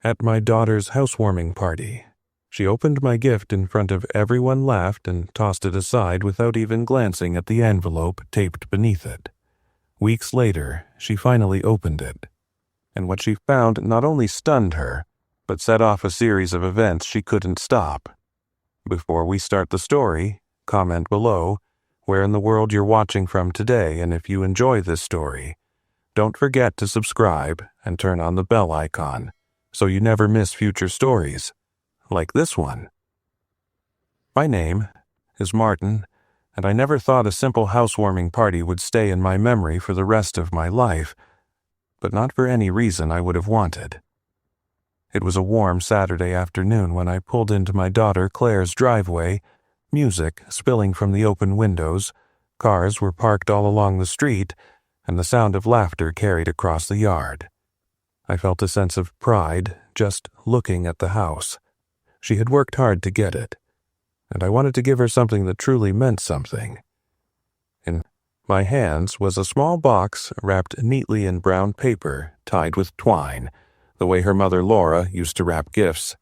At my daughter's housewarming party, she opened my gift in front of everyone, laughed, and tossed it aside without even glancing at the envelope taped beneath it. Weeks later, she finally opened it, and what she found not only stunned her, but set off a series of events she couldn't stop. Before we start the story, comment below where in the world you're watching from today, and if you enjoy this story, don't forget to subscribe and turn on the bell icon so you never miss future stories like this one. My name is Martin, and I never thought a simple housewarming party would stay in my memory for the rest of my life, but not for any reason I would have wanted. It was a warm Saturday afternoon when I pulled into my daughter Claire's driveway, music spilling from the open windows, cars were parked all along the street, and the sound of laughter carried across the yard. I felt a sense of pride just looking at the house. She had worked hard to get it, and I wanted to give her something that truly meant something. In my hands was a small box wrapped neatly in brown paper, tied with twine, the way her mother Laura used to wrap gifts.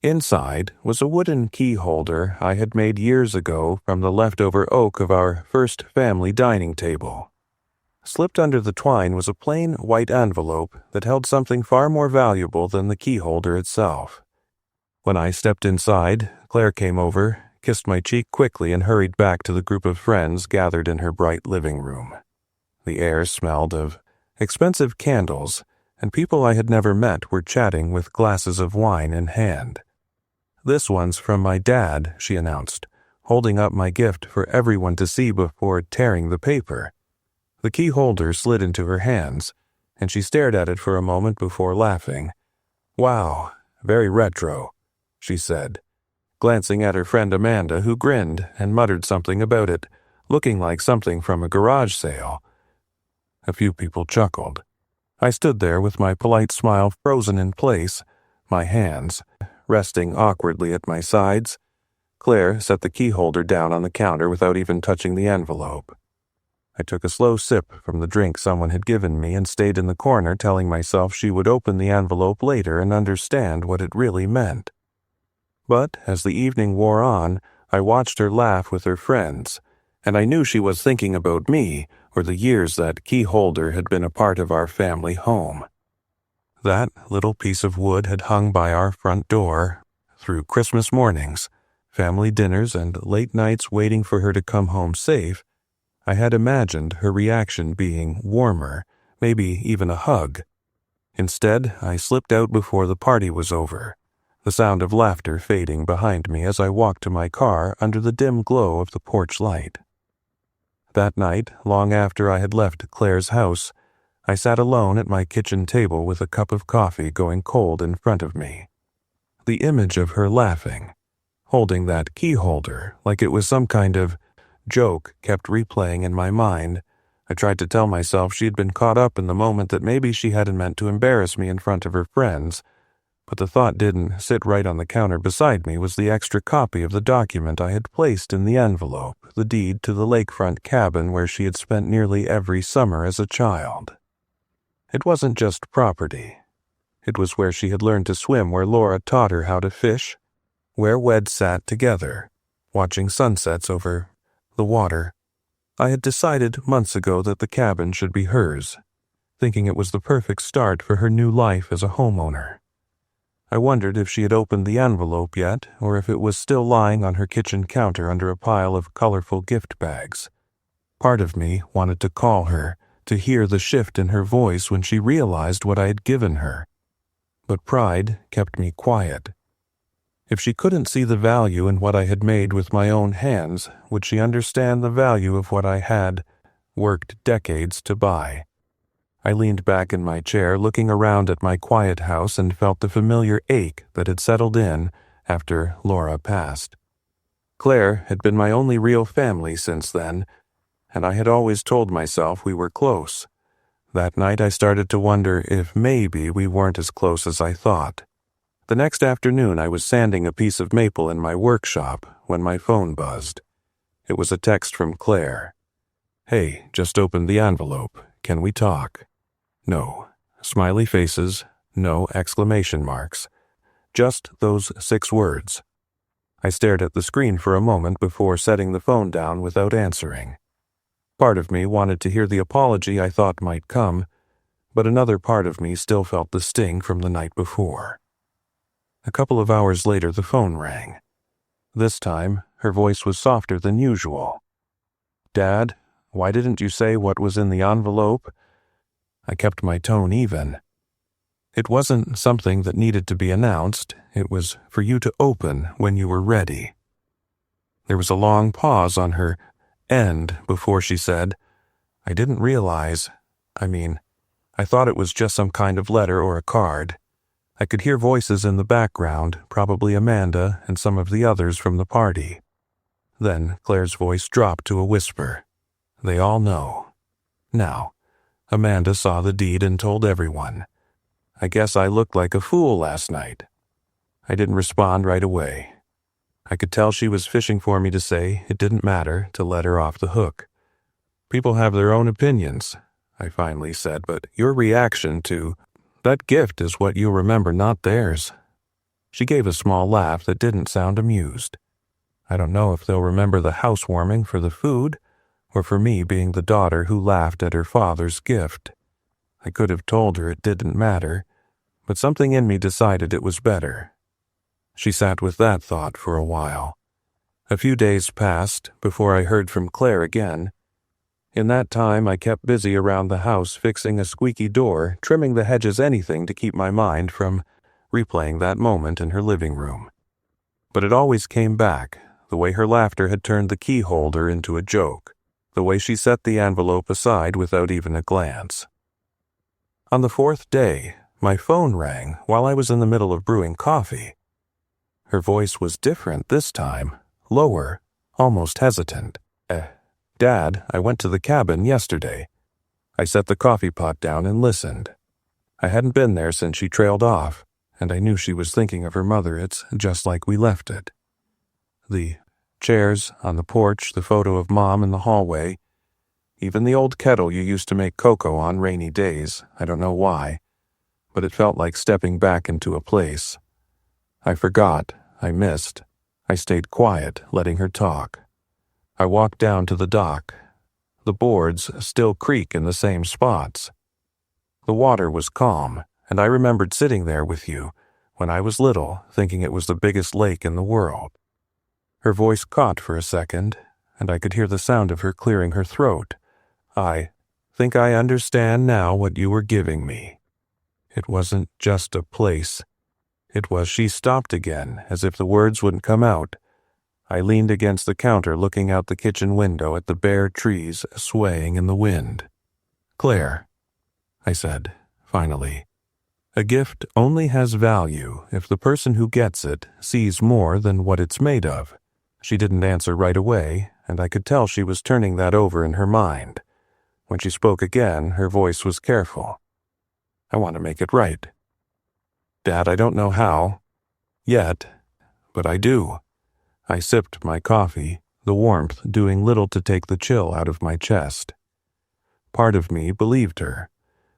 Inside was a wooden key holder I had made years ago from the leftover oak of our first family dining table. Slipped under the twine was a plain white envelope that held something far more valuable than the key holder itself. When I stepped inside, Claire came over, kissed my cheek quickly, and hurried back to the group of friends gathered in her bright living room. The air smelled of expensive candles, and people I had never met were chatting with glasses of wine in hand. "This one's from my dad," she announced, holding up my gift for everyone to see before tearing the paper. The key holder slid into her hands, and she stared at it for a moment before laughing. "Wow, very retro," she said, glancing at her friend Amanda, who grinned and muttered something about it, looking like something from a garage sale. A few people chuckled. I stood there with my polite smile frozen in place, my hands resting awkwardly at my sides. Claire set the key holder down on the counter without even touching the envelope. I took a slow sip from the drink someone had given me and stayed in the corner, telling myself she would open the envelope later and understand what it really meant. But as the evening wore on, I watched her laugh with her friends, and I knew she was thinking about me or the years that key holder had been a part of our family home. That little piece of wood had hung by our front door through Christmas mornings, family dinners, and late nights waiting for her to come home safe. I had imagined her reaction being warmer, maybe even a hug. Instead, I slipped out before the party was over, the sound of laughter fading behind me as I walked to my car under the dim glow of the porch light. That night, long after I had left Claire's house, I sat alone at my kitchen table with a cup of coffee going cold in front of me. The image of her laughing, holding that key holder like it was some kind of joke, kept replaying in my mind. I tried to tell myself she had been caught up in the moment, that maybe she hadn't meant to embarrass me in front of her friends, but the thought didn't sit right. On the counter beside me was the extra copy of the document I had placed in the envelope, the deed to the lakefront cabin where she had spent nearly every summer as a child. It wasn't just property. It was where she had learned to swim, where Laura taught her how to fish, where weds sat together, watching sunsets over the water. I had decided months ago that the cabin should be hers, thinking it was the perfect start for her new life as a homeowner. I wondered if she had opened the envelope yet, or if it was still lying on her kitchen counter under a pile of colorful gift bags. Part of me wanted to call her, to hear the shift in her voice when she realized what I had given her. But pride kept me quiet. If she couldn't see the value in what I had made with my own hands, would she understand the value of what I had worked decades to buy? I leaned back in my chair, looking around at my quiet house, and felt the familiar ache that had settled in after Laura passed. Claire had been my only real family since then, and I had always told myself we were close. That night I started to wonder if maybe we weren't as close as I thought. The next afternoon I was sanding a piece of maple in my workshop when my phone buzzed. It was a text from Claire. "Hey, just opened the envelope. Can we talk?" No. Smiley faces, No exclamation marks. Just those 6 words. I stared at the screen for a moment before setting the phone down without answering. Part of me wanted to hear the apology I thought might come, but another part of me still felt the sting from the night before. A couple of hours later, the phone rang. This time, her voice was softer than usual. "Dad, why didn't you say what was in the envelope?" I kept my tone even. "It wasn't something that needed to be announced. It was for you to open when you were ready." There was a long pause on her end before she said, "I didn't realize. I thought it was just some kind of letter or a card." I could hear voices in the background, probably Amanda and some of the others from the party. Then Claire's voice dropped to a whisper. "They all know." Now, Amanda saw the deed and told everyone. I guess I looked like a fool last night. I didn't respond right away. I could tell she was fishing for me to say it didn't matter, to let her off the hook. "People have their own opinions," I finally said, "but your reaction to that gift is what you'll remember, not theirs." She gave a small laugh that didn't sound amused. "I don't know if they'll remember the housewarming for the food, or for me being the daughter who laughed at her father's gift." I could have told her it didn't matter, but something in me decided it was better. She sat with that thought for a while. A few days passed before I heard from Claire again. In that time, I kept busy around the house fixing a squeaky door, trimming the hedges, anything to keep my mind from replaying that moment in her living room. But it always came back, the way her laughter had turned the key holder into a joke, the way she set the envelope aside without even a glance. On the 4th day, my phone rang while I was in the middle of brewing coffee. Her voice was different this time, lower, almost hesitant. "Dad, I went to the cabin yesterday." I set the coffee pot down and listened. I hadn't been there since she trailed off, and I knew she was thinking of her mother. It's just like we left it. The chairs on the porch, the photo of Mom in the hallway, even the old kettle you used to make cocoa on rainy days. I don't know why, but it felt like stepping back into a place. I forgot, I missed. I stayed quiet, letting her talk. I walked down to the dock. The boards still creak in the same spots. The water was calm, and I remembered sitting there with you when I was little, thinking it was the biggest lake in the world. Her voice caught for a second, and I could hear the sound of her clearing her throat. "I think I understand now what you were giving me." It wasn't just a place. It was. She stopped again, as if the words wouldn't come out. I leaned against the counter looking out the kitchen window at the bare trees swaying in the wind. "Claire," I said, finally, "a gift only has value if the person who gets it sees more than what it's made of." She didn't answer right away, and I could tell she was turning that over in her mind. When she spoke again, her voice was careful. "I want to make it right. Dad, I don't know how, yet, but I do." I sipped my coffee, the warmth doing little to take the chill out of my chest. Part of me believed her,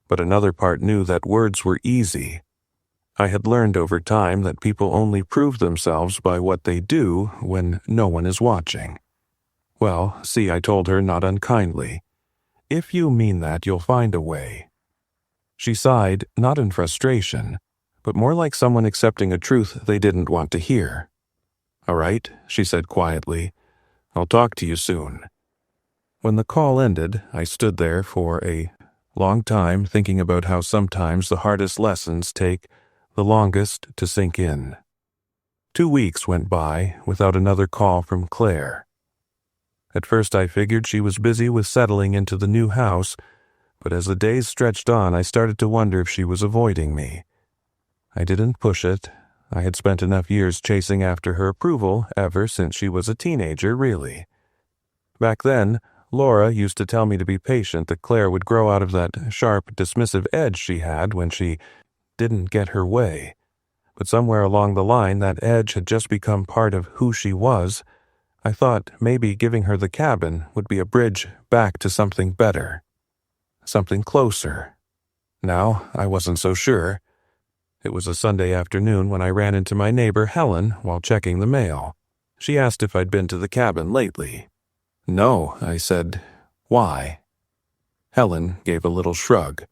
but another part knew that words were easy. I had learned over time that people only prove themselves by what they do when no one is watching. "Well, see," I told her not unkindly, "if you mean that, you'll find a way." She sighed, not in frustration, but more like someone accepting a truth they didn't want to hear. "All right," she said quietly. "I'll talk to you soon." When the call ended, I stood there for a long time thinking about how sometimes the hardest lessons take the longest to sink in. 2 weeks went by without another call from Claire. At first I figured she was busy with settling into the new house, but as the days stretched on, I started to wonder if she was avoiding me. I didn't push it. I had spent enough years chasing after her approval ever since she was a teenager, really. Back then, Laura used to tell me to be patient, that Claire would grow out of that sharp, dismissive edge she had when she didn't get her way. But somewhere along the line, that edge had just become part of who she was. I thought maybe giving her the cabin would be a bridge back to something better, something closer. Now, I wasn't so sure. It was a Sunday afternoon when I ran into my neighbor Helen while checking the mail. She asked if I'd been to the cabin lately. No, I said. Why? Helen gave a little shrug.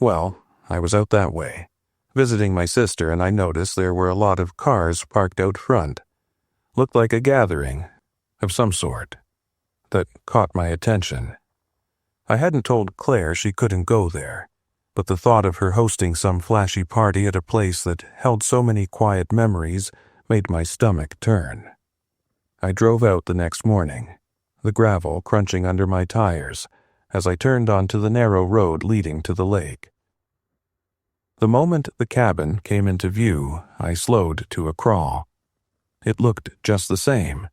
Well, I was out that way, visiting my sister, and I noticed there were a lot of cars parked out front. Looked like a gathering of some sort. That caught my attention. I hadn't told Claire she couldn't go there, but the thought of her hosting some flashy party at a place that held so many quiet memories made my stomach turn. I drove out the next morning, the gravel crunching under my tires as I turned onto the narrow road leading to the lake. The moment the cabin came into view, I slowed to a crawl. It looked just the same.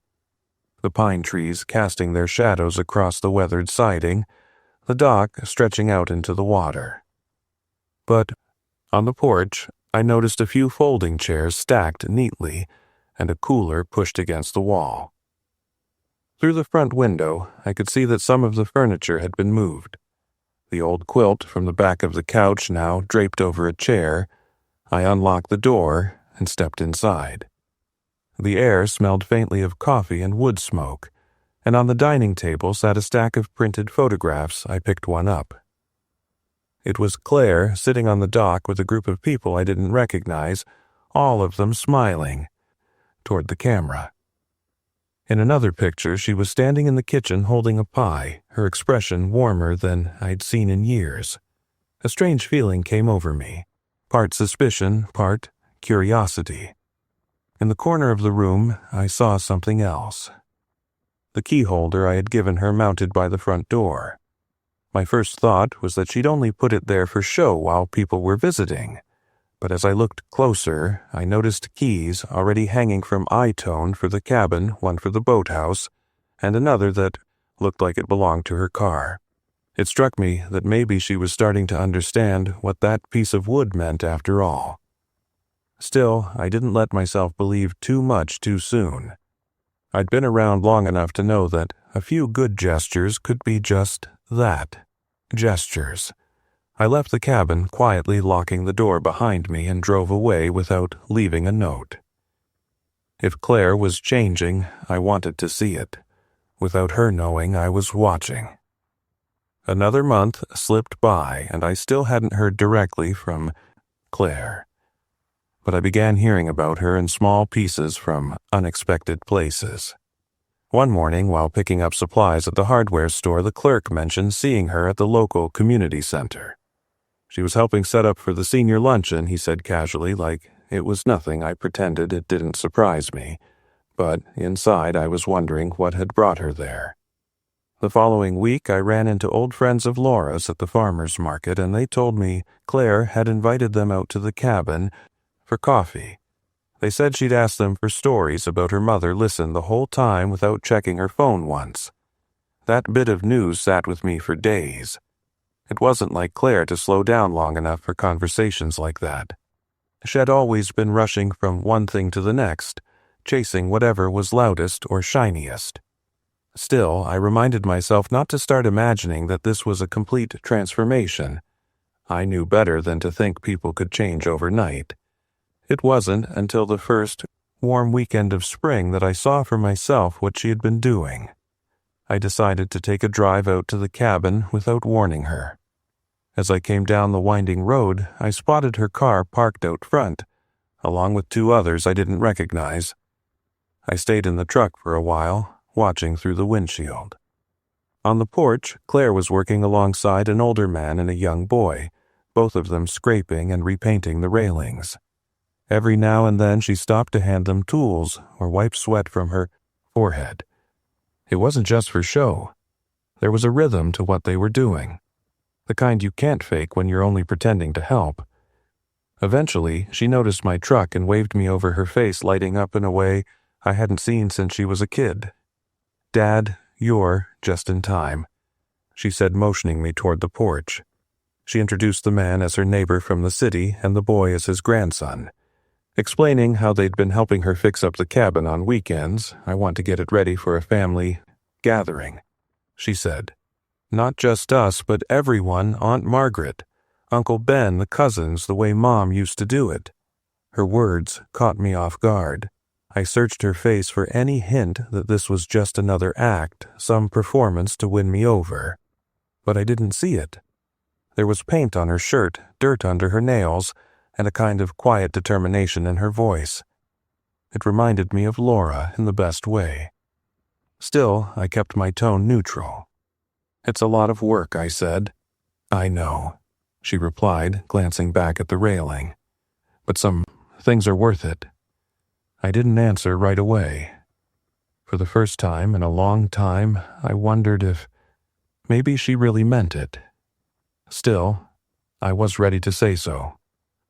The pine trees casting their shadows across the weathered siding, the dock stretching out into the water. But on the porch, I noticed a few folding chairs stacked neatly and a cooler pushed against the wall. Through the front window, I could see that some of the furniture had been moved. The old quilt from the back of the couch now draped over a chair. I unlocked the door and stepped inside. The air smelled faintly of coffee and wood smoke, and on the dining table sat a stack of printed photographs. I picked one up. It was Claire sitting on the dock with a group of people I didn't recognize, all of them smiling toward the camera. In another picture, she was standing in the kitchen holding a pie, her expression warmer than I'd seen in years. A strange feeling came over me, part suspicion, part curiosity. In the corner of the room, I saw something else. The key holder I had given her mounted by the front door. My first thought was that she'd only put it there for show while people were visiting. But as I looked closer, I noticed keys already hanging from eye-tone for the cabin, one for the boathouse, and another that looked like it belonged to her car. It struck me that maybe she was starting to understand what that piece of wood meant after all. Still, I didn't let myself believe too much too soon. I'd been around long enough to know that a few good gestures could be just that, gestures. I left the cabin, quietly locking the door behind me, and drove away without leaving a note. If Claire was changing, I wanted to see it. Without her knowing, I was watching. Another month slipped by, and I still hadn't heard directly from Claire. But I began hearing about her in small pieces from unexpected places. One morning, while picking up supplies at the hardware store, the clerk mentioned seeing her at the local community center. She was helping set up for the senior luncheon, he said casually, like it was nothing. I pretended it didn't surprise me, but inside I was wondering what had brought her there. The following week, I ran into old friends of Laura's at the farmer's market, and they told me Claire had invited them out to the cabin for coffee. They said she'd asked them for stories about her mother, listened the whole time without checking her phone once. That bit of news sat with me for days. It wasn't like Claire to slow down long enough for conversations like that. She had always been rushing from one thing to the next, chasing whatever was loudest or shiniest. Still, I reminded myself not to start imagining that this was a complete transformation. I knew better than to think people could change overnight. It wasn't until the first warm weekend of spring that I saw for myself what she had been doing. I decided to take a drive out to the cabin without warning her. As I came down the winding road, I spotted her car parked out front, along with two others I didn't recognize. I stayed in the truck for a while, watching through the windshield. On the porch, Claire was working alongside an older man and a young boy, both of them scraping and repainting the railings. Every now and then she stopped to hand them tools or wipe sweat from her forehead. It wasn't just for show. There was a rhythm to what they were doing, the kind you can't fake when you're only pretending to help. Eventually, she noticed my truck and waved me over, her face lighting up in a way I hadn't seen since she was a kid. "Dad, you're just in time," she said, motioning me toward the porch. She introduced the man as her neighbor from the city and the boy as his grandson. Explaining how they'd been helping her fix up the cabin on weekends. "I want to get it ready for a family gathering," she said. "Not just us, but everyone, Aunt Margaret. Uncle Ben, the cousins, the way Mom used to do it. Her words caught me off guard. I searched her face for any hint that this was just another act, some performance to win me over. But I didn't see it. There was paint on her shirt, dirt under her nails, and a kind of quiet determination in her voice. It reminded me of Laura in the best way. Still, I kept my tone neutral. "It's a lot of work," I said. "I know," she replied, glancing back at the railing. "But some things are worth it." I didn't answer right away. For the first time in a long time, I wondered if maybe she really meant it. Still, I was ready to say so.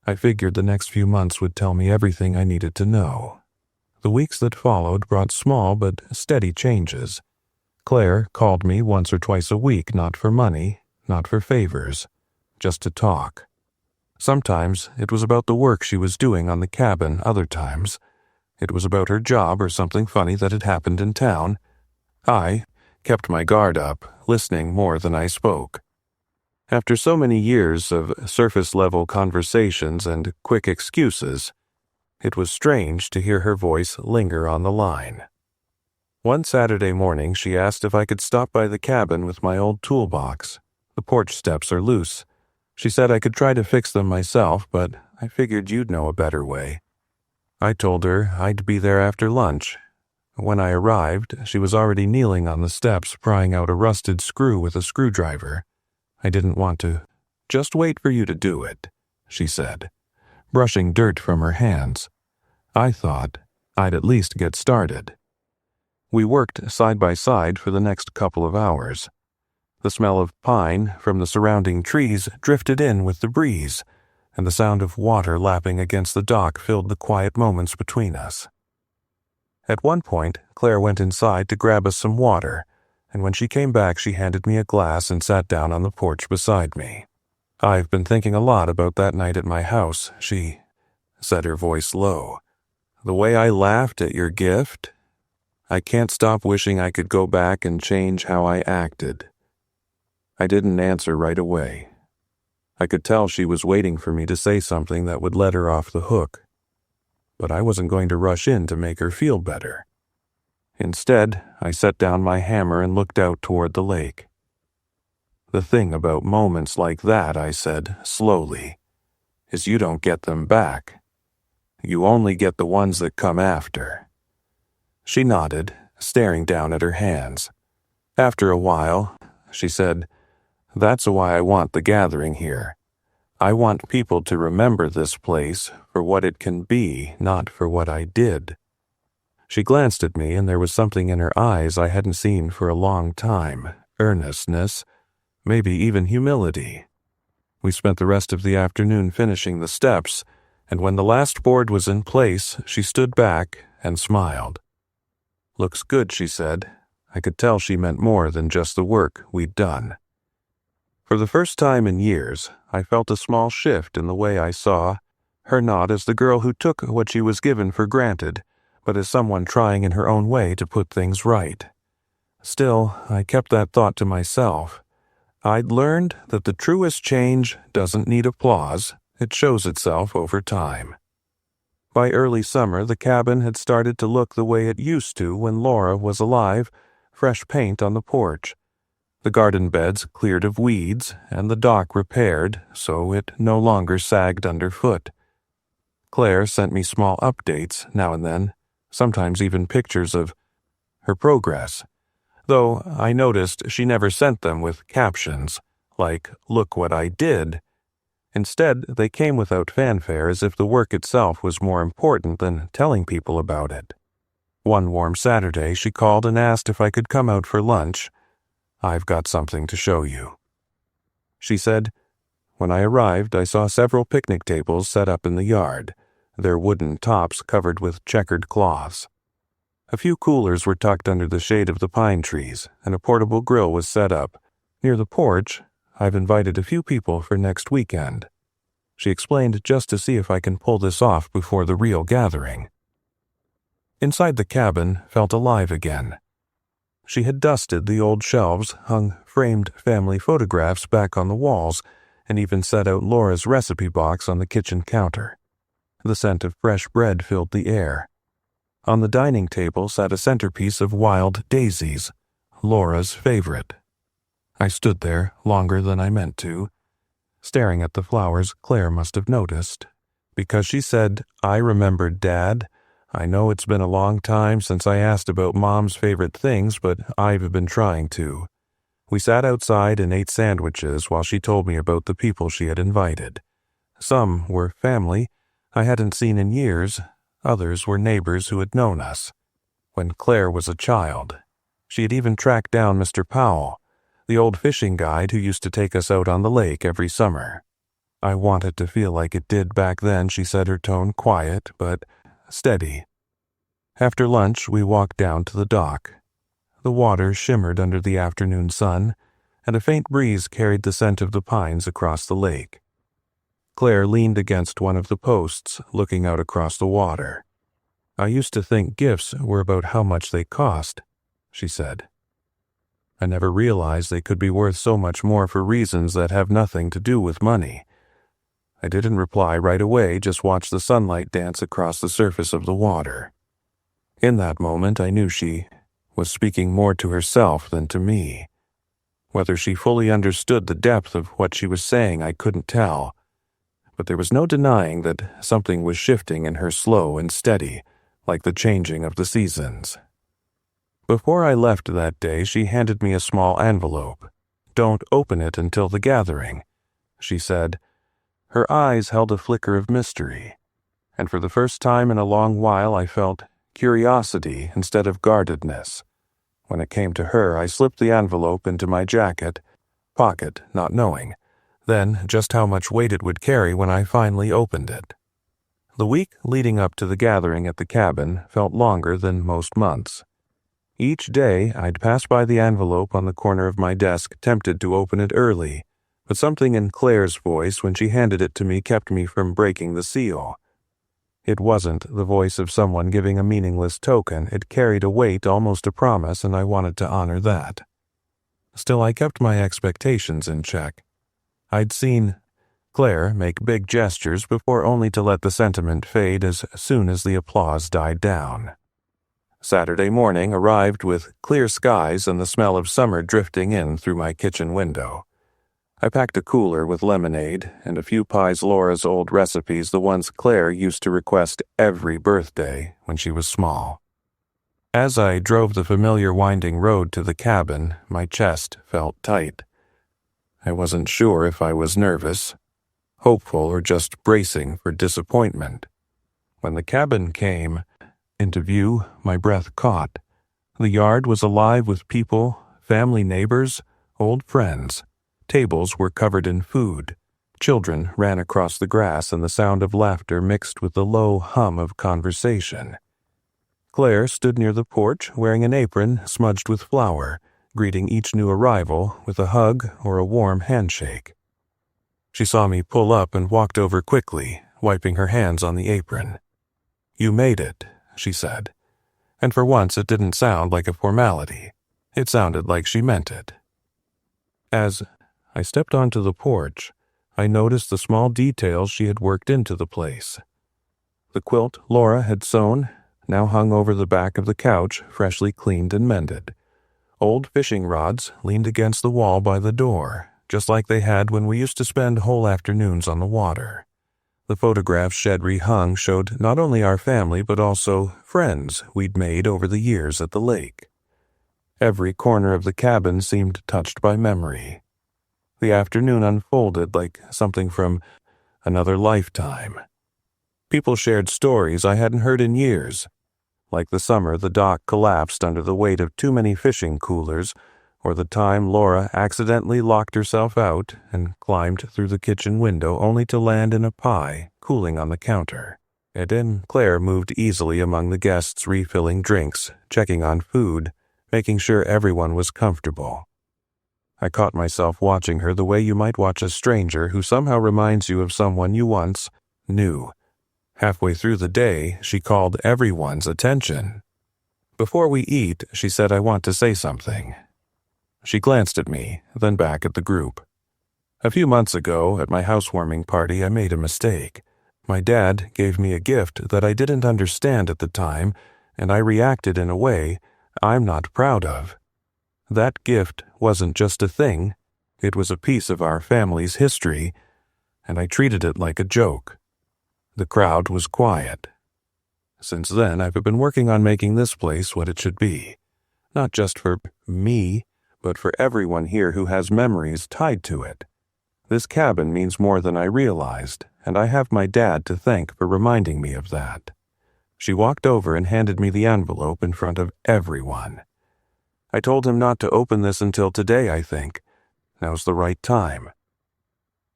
I figured the next few months would tell me everything I needed to know. The weeks that followed brought small but steady changes. Claire called me once or twice a week, not for money, not for favors, just to talk. Sometimes it was about the work she was doing on the cabin, other times it was about her job or something funny that had happened in town. I kept my guard up, listening more than I spoke. After so many years of surface-level conversations and quick excuses, it was strange to hear her voice linger on the line. One Saturday morning, she asked if I could stop by the cabin with my old toolbox. The porch steps are loose. She said I could try to fix them myself, but I figured you'd know a better way. I told her I'd be there after lunch. When I arrived, she was already kneeling on the steps, prying out a rusted screw with a screwdriver. I didn't want to. "Just wait for you to do it," she said, brushing dirt from her hands. I thought I'd at least get started. We worked side by side for the next couple of hours. The smell of pine from the surrounding trees drifted in with the breeze, and the sound of water lapping against the dock filled the quiet moments between us. At one point, Claire went inside to grab us some water, and when she came back she handed me a glass and sat down on the porch beside me. "I've been thinking a lot about that night at my house," she said, her voice low. "The way I laughed at your gift, I can't stop wishing I could go back and change how I acted." I didn't answer right away. I could tell she was waiting for me to say something that would let her off the hook. But I wasn't going to rush in to make her feel better. Instead, I set down my hammer and looked out toward the lake. "The thing about moments like that," I said, slowly, "is you don't get them back. You only get the ones that come after." She nodded, staring down at her hands. After a while, she said, "That's why I want the gathering here. I want people to remember this place for what it can be, not for what I did." She glanced at me, and there was something in her eyes I hadn't seen for a long time, earnestness, maybe even humility. We spent the rest of the afternoon finishing the steps, and when the last board was in place, she stood back and smiled. "Looks good," she said. I could tell she meant more than just the work we'd done. For the first time in years, I felt a small shift in the way I saw her, not as the girl who took what she was given for granted, but as someone trying in her own way to put things right. Still, I kept that thought to myself. I'd learned that the truest change doesn't need applause, it shows itself over time. By early summer, the cabin had started to look the way it used to when Laura was alive, fresh paint on the porch. The garden beds cleared of weeds, and the dock repaired so it no longer sagged underfoot. Claire sent me small updates now and then, sometimes even pictures of her progress, though I noticed she never sent them with captions, like, "Look what I did." Instead, they came without fanfare, as if the work itself was more important than telling people about it. One warm Saturday, she called and asked if I could come out for lunch. "I've got something to show you," she said. When I arrived, I saw several picnic tables set up in the yard, their wooden tops covered with checkered cloths. A few coolers were tucked under the shade of the pine trees, and a portable grill was set up. Near the porch, I've invited a few people for next weekend. She explained, just to see if I can pull this off before the real gathering. Inside the cabin felt alive again. She had dusted the old shelves, hung framed family photographs back on the walls, and even set out Laura's recipe box on the kitchen counter. The scent of fresh bread filled the air. On the dining table sat a centerpiece of wild daisies, Laura's favorite. I stood there longer than I meant to, staring at the flowers Claire must have noticed. Because she said, "I remembered, Dad. I know it's been a long time since I asked about Mom's favorite things, but I've been trying to." We sat outside and ate sandwiches while she told me about the people she had invited. Some were family I hadn't seen in years, others were neighbors who had known us when Claire was a child. She had even tracked down Mr. Powell, the old fishing guide who used to take us out on the lake every summer. I wanted to feel like it did back then, she said, her tone quiet but steady. After lunch, we walked down to the dock. The water shimmered under the afternoon sun, and a faint breeze carried the scent of the pines across the lake. Claire leaned against one of the posts, looking out across the water. "I used to think gifts were about how much they cost," she said. "I never realized they could be worth so much more for reasons that have nothing to do with money." I didn't reply right away, just watched the sunlight dance across the surface of the water. In that moment, I knew she was speaking more to herself than to me. Whether she fully understood the depth of what she was saying, I couldn't tell, but there was no denying that something was shifting in her, slow and steady, like the changing of the seasons. Before I left that day, she handed me a small envelope. "Don't open it until the gathering," she said. Her eyes held a flicker of mystery, and for the first time in a long while I felt curiosity instead of guardedness. When it came to her, I slipped the envelope into my jacket pocket, not knowing then just how much weight it would carry when I finally opened it. The week leading up to the gathering at the cabin felt longer than most months. Each day, I'd pass by the envelope on the corner of my desk, tempted to open it early, but something in Claire's voice when she handed it to me kept me from breaking the seal. It wasn't the voice of someone giving a meaningless token. It carried a weight, almost a promise, and I wanted to honor that. Still, I kept my expectations in check. I'd seen Claire make big gestures before, only to let the sentiment fade as soon as the applause died down. Saturday morning arrived with clear skies and the smell of summer drifting in through my kitchen window. I packed a cooler with lemonade and a few pies, Laura's old recipes, the ones Claire used to request every birthday when she was small. As I drove the familiar winding road to the cabin, my chest felt tight. I wasn't sure if I was nervous, hopeful, or just bracing for disappointment. When the cabin came into view, my breath caught. The yard was alive with people, family, neighbors, old friends. Tables were covered in food. Children ran across the grass, and the sound of laughter mixed with the low hum of conversation. Claire stood near the porch, wearing an apron smudged with flour, greeting each new arrival with a hug or a warm handshake. She saw me pull up and walked over quickly, wiping her hands on the apron. "You made it," she said, and for once it didn't sound like a formality. It sounded like she meant it. As I stepped onto the porch, I noticed the small details she had worked into the place. The quilt Laura had sewn now hung over the back of the couch, freshly cleaned and mended. Old fishing rods leaned against the wall by the door, just like they had when we used to spend whole afternoons on the water. The photographs shed rehung showed not only our family but also friends we'd made over the years at the lake. Every corner of the cabin seemed touched by memory. The afternoon unfolded like something from another lifetime. People shared stories I hadn't heard in years, like the summer the dock collapsed under the weight of too many fishing coolers, or the time Laura accidentally locked herself out and climbed through the kitchen window only to land in a pie cooling on the counter. And then Claire moved easily among the guests, refilling drinks, checking on food, making sure everyone was comfortable. I caught myself watching her the way you might watch a stranger who somehow reminds you of someone you once knew. Halfway through the day, she called everyone's attention. "Before we eat," she said, "I want to say something." She glanced at me, then back at the group. A few months ago, at my housewarming party, I made a mistake. My dad gave me a gift that I didn't understand at the time, and I reacted in a way I'm not proud of. That gift wasn't just a thing, it was a piece of our family's history, and I treated it like a joke. The crowd was quiet. Since then, I've been working on making this place what it should be. Not just for me, but for everyone here who has memories tied to it. This cabin means more than I realized, and I have my dad to thank for reminding me of that. She walked over and handed me the envelope in front of everyone. I told him not to open this until today, I think. Now's the right time.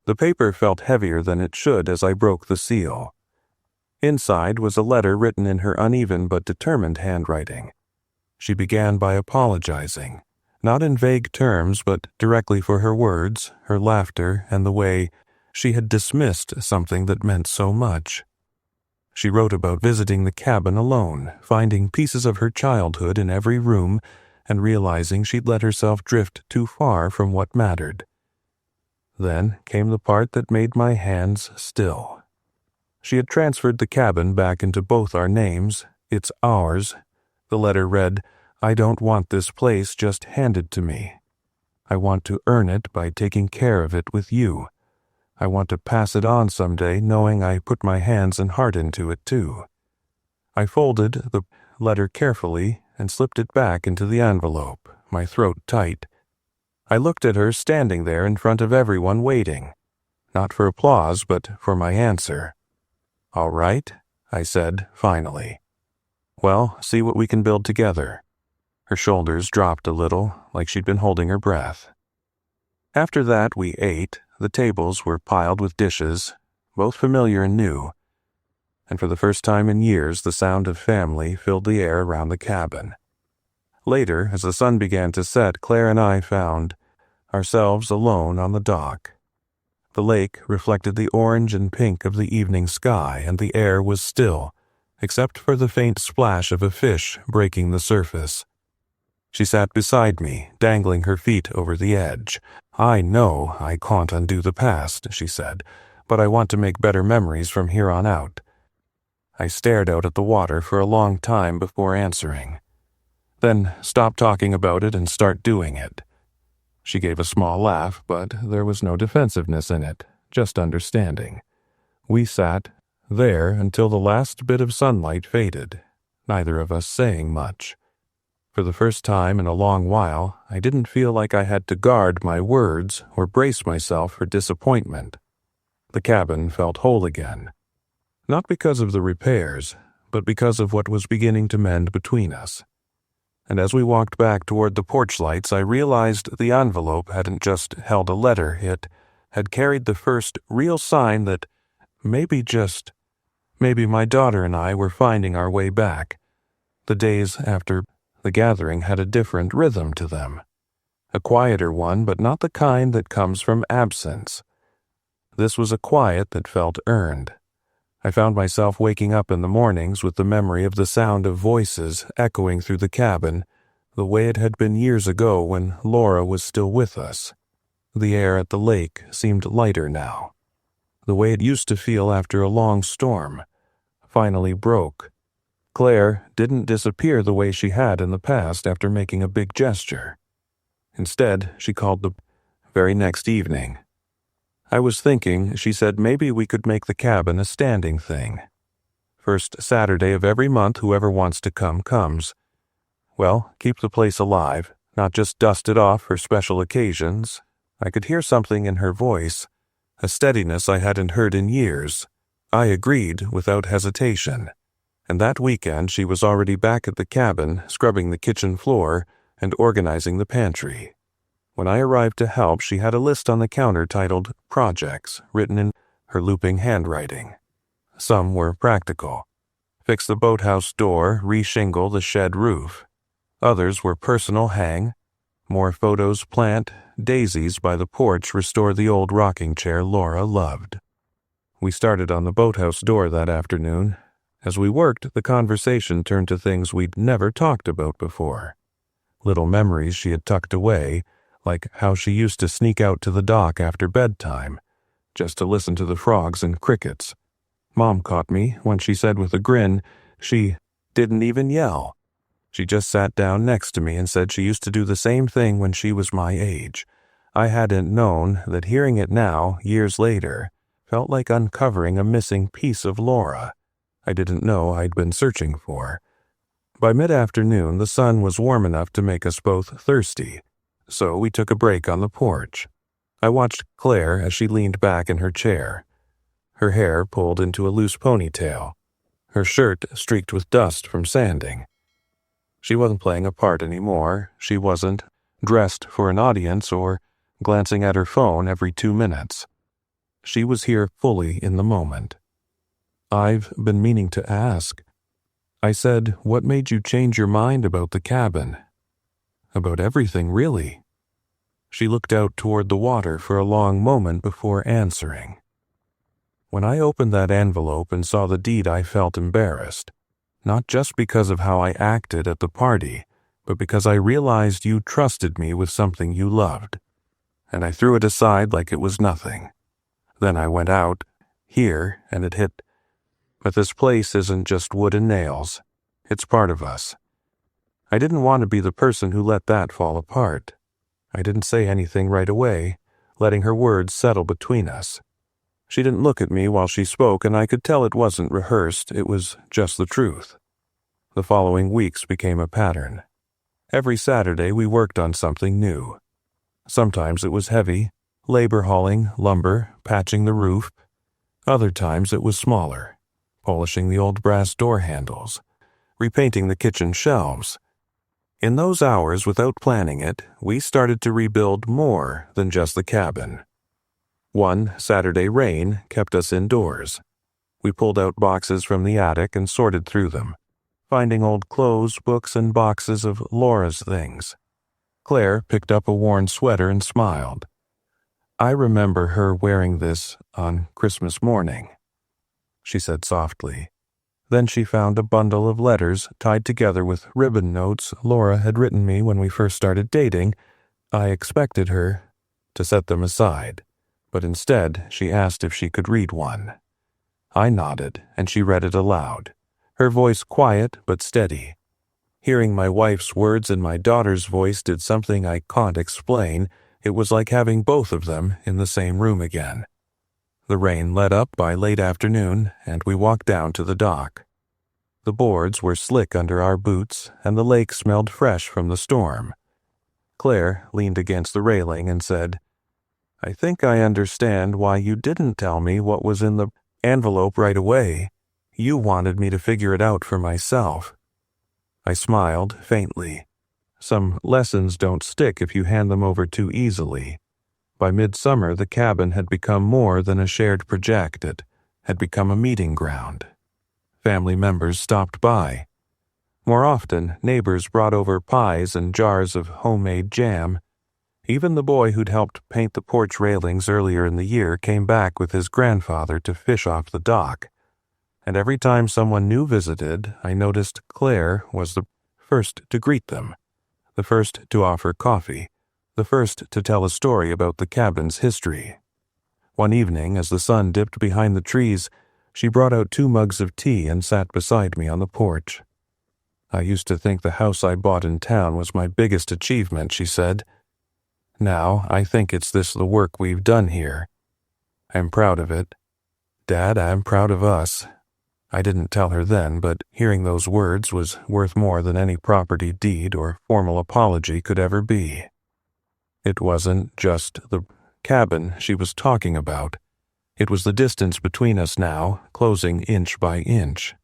The paper felt heavier than it should as I broke the seal. Inside was a letter written in her uneven but determined handwriting. She began by apologizing, not in vague terms, but directly for her words, her laughter, and the way she had dismissed something that meant so much. She wrote about visiting the cabin alone, finding pieces of her childhood in every room, and realizing she'd let herself drift too far from what mattered. Then came the part that made my hands still. She had transferred the cabin back into both our names. It's ours. The letter read, "I don't want this place just handed to me. I want to earn it by taking care of it with you. I want to pass it on someday knowing I put my hands and heart into it too." I folded the letter carefully and slipped it back into the envelope, my throat tight. I looked at her standing there in front of everyone waiting, not for applause but for my answer. "All right," I said, finally. "Well, see what we can build together." Her shoulders dropped a little, like she'd been holding her breath. After that, we ate. The tables were piled with dishes, both familiar and new, and for the first time in years the sound of family filled the air around the cabin. Later, as the sun began to set, Claire and I found ourselves alone on the dock. The lake reflected the orange and pink of the evening sky, and the air was still, except for the faint splash of a fish breaking the surface. She sat beside me, dangling her feet over the edge. "I know I can't undo the past," she said, "but I want to make better memories from here on out." I stared out at the water for a long time before answering. Then stop talking about it and start doing it. She gave a small laugh, but there was no defensiveness in it, just understanding. We sat there until the last bit of sunlight faded, neither of us saying much. For the first time in a long while, I didn't feel like I had to guard my words or brace myself for disappointment. The cabin felt whole again. Not because of the repairs, but because of what was beginning to mend between us. And as we walked back toward the porch lights, I realized the envelope hadn't just held a letter, it had carried the first real sign that maybe my daughter and I were finding our way back. The days after the gathering had a different rhythm to them. A quieter one, but not the kind that comes from absence. This was a quiet that felt earned. I found myself waking up in the mornings with the memory of the sound of voices echoing through the cabin, the way it had been years ago when Laura was still with us. The air at the lake seemed lighter now. The way it used to feel after a long storm finally broke. Claire didn't disappear the way she had in the past after making a big gesture. Instead, she called the very next evening. I was thinking, she said, maybe we could make the cabin a standing thing. First Saturday of every month, whoever wants to come, comes. Well, keep the place alive, not just dust it off for special occasions. I could hear something in her voice, a steadiness I hadn't heard in years. I agreed without hesitation. And that weekend she was already back at the cabin, scrubbing the kitchen floor and organizing the pantry. When I arrived to help, she had a list on the counter titled Projects, written in her looping handwriting. Some were practical. Fix the boathouse door, re-shingle the shed roof. Others were personal: hang more photos, plant daisies by the porch, restore the old rocking chair Laura loved. We started on the boathouse door that afternoon. As we worked, the conversation turned to things we'd never talked about before. Little memories she had tucked away, like how she used to sneak out to the dock after bedtime, just to listen to the frogs and crickets. Mom caught me when she said with a grin, she didn't even yell. She just sat down next to me and said she used to do the same thing when she was my age. I hadn't known that hearing it now, years later, felt like uncovering a missing piece of Laura I didn't know I'd been searching for. By mid-afternoon, the sun was warm enough to make us both thirsty, so we took a break on the porch. I watched Claire as she leaned back in her chair, her hair pulled into a loose ponytail, her shirt streaked with dust from sanding. She wasn't playing a part anymore. She wasn't dressed for an audience or glancing at her phone every 2 minutes. She was here fully in the moment. "I've been meaning to ask." I said, "What made you change your mind about the cabin?" "About everything, really." She looked out toward the water for a long moment before answering. "When I opened that envelope and saw the deed, I felt embarrassed. Not just because of how I acted at the party, but because I realized you trusted me with something you loved. And I threw it aside like it was nothing. Then I went out, here, and it hit. But this place isn't just wood and nails. It's part of us. I didn't want to be the person who let that fall apart." I didn't say anything right away, letting her words settle between us. She didn't look at me while she spoke, and I could tell it wasn't rehearsed, it was just the truth. The following weeks became a pattern. Every Saturday we worked on something new. Sometimes it was heavy, labor hauling, lumber, patching the roof. Other times it was smaller, polishing the old brass door handles, repainting the kitchen shelves. In those hours, without planning it, we started to rebuild more than just the cabin. One Saturday rain kept us indoors. We pulled out boxes from the attic and sorted through them, finding old clothes, books, and boxes of Laura's things. Claire picked up a worn sweater and smiled. "I remember her wearing this on Christmas morning," she said softly. Then she found a bundle of letters tied together with ribbon notes Laura had written me when we first started dating. I expected her to set them aside, but instead she asked if she could read one. I nodded, and she read it aloud, her voice quiet but steady. Hearing my wife's words and my daughter's voice did something I can't explain. It was like having both of them in the same room again. The rain let up by late afternoon, and we walked down to the dock. The boards were slick under our boots, and the lake smelled fresh from the storm. Claire leaned against the railing and said, "I think I understand why you didn't tell me what was in the envelope right away. You wanted me to figure it out for myself." I smiled faintly. Some lessons don't stick if you hand them over too easily. By midsummer, the cabin had become more than a shared project. It had become a meeting ground. Family members stopped by. More often, neighbors brought over pies and jars of homemade jam. Even the boy who'd helped paint the porch railings earlier in the year came back with his grandfather to fish off the dock. And every time someone new visited, I noticed Claire was the first to greet them, the first to offer coffee, the first to tell a story about the cabin's history. One evening, as the sun dipped behind the trees, she brought out 2 mugs of tea and sat beside me on the porch. "I used to think the house I bought in town was my biggest achievement," she said. "Now I think it's the work we've done here. I'm proud of it. Dad, I'm proud of us." I didn't tell her then, but hearing those words was worth more than any property deed or formal apology could ever be. It wasn't just the cabin she was talking about. It was the distance between us now, closing inch by inch.